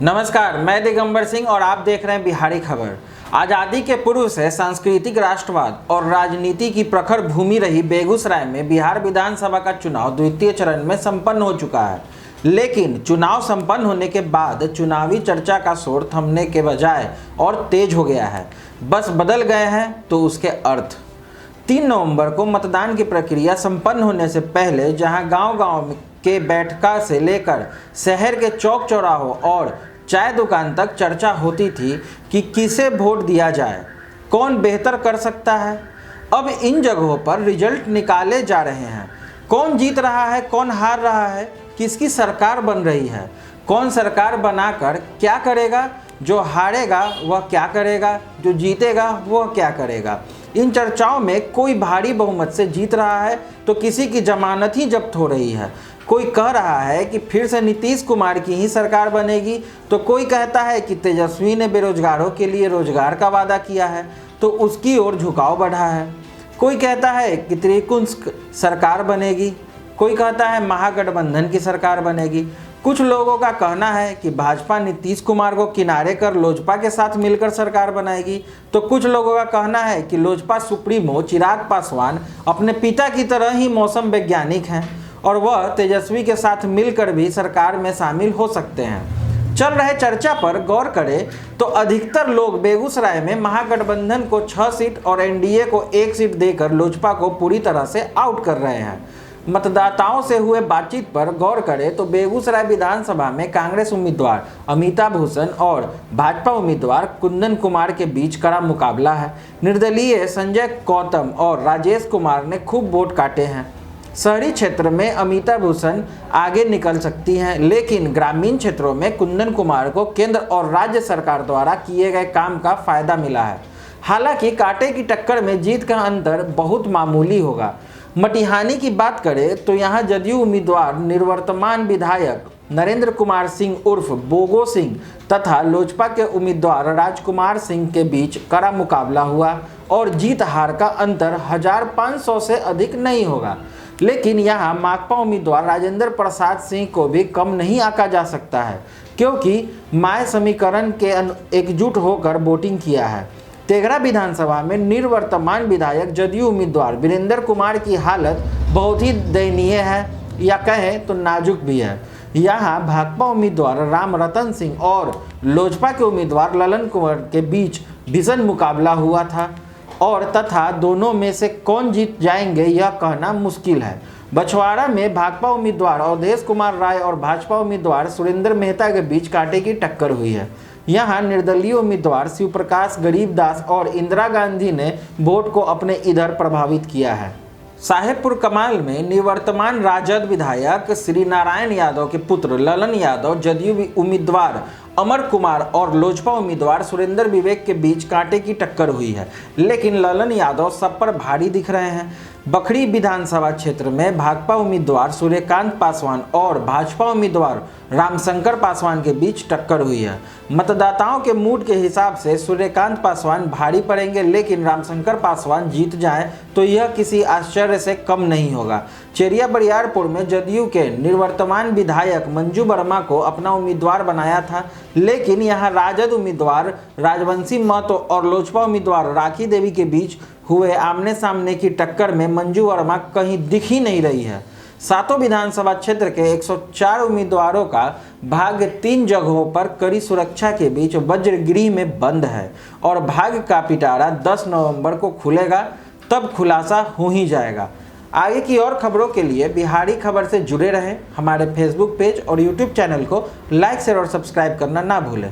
नमस्कार, मैं दिगंबर सिंह और आप देख रहे हैं बिहारी खबर। आज़ादी के पूर्व से सांस्कृतिक राष्ट्रवाद और राजनीति की प्रखर भूमि रही बेगूसराय में बिहार विधानसभा का चुनाव द्वितीय चरण में संपन्न हो चुका है। लेकिन चुनाव संपन्न होने के बाद चुनावी चर्चा का शोर थमने के बजाय और तेज हो गया है। बस बदल गए हैं तो उसके अर्थ। 3 नवंबर को मतदान की प्रक्रिया संपन्न होने से पहले जहां गांव-गांव के बैठका से लेकर शहर के चौक चौराहों और चाय दुकान तक चर्चा होती थी कि किसे वोट दिया जाए, कौन बेहतर कर सकता है। अब इन जगहों पर रिजल्ट निकाले जा रहे हैं। कौन जीत रहा है, कौन हार रहा है, किसकी सरकार बन रही है, कौन सरकार बनाकर क्या करेगा, जो हारेगा वह क्या करेगा, जो जीतेगा वह क्या करेगा। इन चर्चाओं में कोई भारी बहुमत से जीत रहा है तो किसी की जमानत ही जब्त हो रही है। कोई कह रहा है कि फिर से नीतीश कुमार की ही सरकार बनेगी, तो कोई कहता है कि तेजस्वी ने बेरोजगारों के लिए रोजगार का वादा किया है तो उसकी ओर झुकाव बढ़ा है। कोई कहता है कि त्रिकोण सरकार बनेगी, कोई कहता है महागठबंधन की सरकार बनेगी। कुछ लोगों का कहना है कि भाजपा नीतीश कुमार को किनारे कर लोजपा के साथ मिलकर सरकार बनाएगी, तो कुछ लोगों का कहना है कि लोजपा सुप्रीमो चिराग पासवान अपने पिता की तरह ही मौसम वैज्ञानिक हैं और वह तेजस्वी के साथ मिलकर भी सरकार में शामिल हो सकते हैं। चल रहे चर्चा पर गौर करें तो अधिकतर लोग बेगूसराय में महागठबंधन को 6 सीट और एनडीए को 1 सीट देकर लोजपा को पूरी तरह से आउट कर रहे हैं। मतदाताओं से हुए बातचीत पर गौर करें तो बेगूसराय विधानसभा में कांग्रेस उम्मीदवार अमिता भूषण और भाजपा उम्मीदवार कुंदन कुमार के बीच कड़ा मुकाबला है। निर्दलीय संजय गौतम और राजेश कुमार ने खूब वोट काटे हैं। शहरी क्षेत्र में अमिता भूषण आगे निकल सकती हैं, लेकिन ग्रामीण क्षेत्रों में कुंदन कुमार को केंद्र और राज्य सरकार द्वारा किए गए काम का फायदा मिला है। हालांकि कांटे की टक्कर में जीत का अंतर बहुत मामूली होगा। मटिहानी की बात करें तो यहां जदयू उम्मीदवार निवर्तमान विधायक नरेंद्र कुमार सिंह उर्फ बोगो सिंह तथा लोजपा के उम्मीदवार राजकुमार सिंह के बीच कड़ा मुकाबला हुआ और जीत हार का अंतर 1500 से अधिक नहीं होगा। लेकिन यहां माकपा उम्मीदवार राजेंद्र प्रसाद सिंह को भी कम नहीं आंका जा सकता है, क्योंकि माय समीकरण के एकजुट होकर वोटिंग किया है। तेघड़ा विधानसभा में निवर्तमान विधायक जदयू उम्मीदवार वीरेंद्र कुमार की हालत बहुत ही दयनीय है या कहें तो नाजुक भी है। यहाँ भाकपा उम्मीदवार राम रतन सिंह और लोजपा के उम्मीदवार ललन कुंवर के बीच भीषण मुकाबला हुआ था और तथा दोनों में से कौन जीत जाएंगे यह कहना मुश्किल है। बछवाड़ा में भाकपा उम्मीदवार अवधेश कुमार राय और भाजपा उम्मीदवार सुरेंद्र मेहता के बीच कांटे की टक्कर हुई है। यहाँ निर्दलीय उम्मीदवार शिवप्रकाश गरीबदास और इंदिरा गांधी ने वोट को अपने इधर प्रभावित किया है। साहेबपुर कमाल में निवर्तमान राजद विधायक श्री नारायण यादव के पुत्र ललन यादव जदयू उम्मीदवार अमर कुमार और लोजपा उम्मीदवार सुरेंद्र विवेक के बीच कांटे की टक्कर हुई है, लेकिन ललन यादव सब पर भारी दिख रहे हैं। बखरी विधानसभा क्षेत्र में भाकपा उम्मीदवार सूर्यकांत पासवान और भाजपा उम्मीदवार रामशंकर पासवान के बीच टक्कर हुई है। मतदाताओं के मूड के हिसाब से सूर्यकांत पासवान भारी पड़ेंगे, लेकिन रामशंकर पासवान जीत जाएं तो यह किसी आश्चर्य से कम नहीं होगा। चेरिया बरियारपुर में जदयू के निवर्तमान विधायक मंजू वर्मा को अपना उम्मीदवार बनाया था, लेकिन यहां राजद उम्मीदवार राजवंशी महतो और लोजपा उम्मीदवार राखी देवी के बीच हुए आमने सामने की टक्कर में मंजू वर्मा कहीं दिख ही नहीं रही है। सातों विधानसभा क्षेत्र के 104 उम्मीदवारों का भाग्य 3 जगहों पर कड़ी सुरक्षा के बीच वज्रगृह में बंद है और भाग्य का पिटारा 10 नवंबर को खुलेगा, तब खुलासा हो ही जाएगा। आगे की और खबरों के लिए बिहारी खबर से जुड़े रहें। हमारे फेसबुक पेज और यूट्यूब चैनल को लाइक शेयर और सब्सक्राइब करना ना भूलें।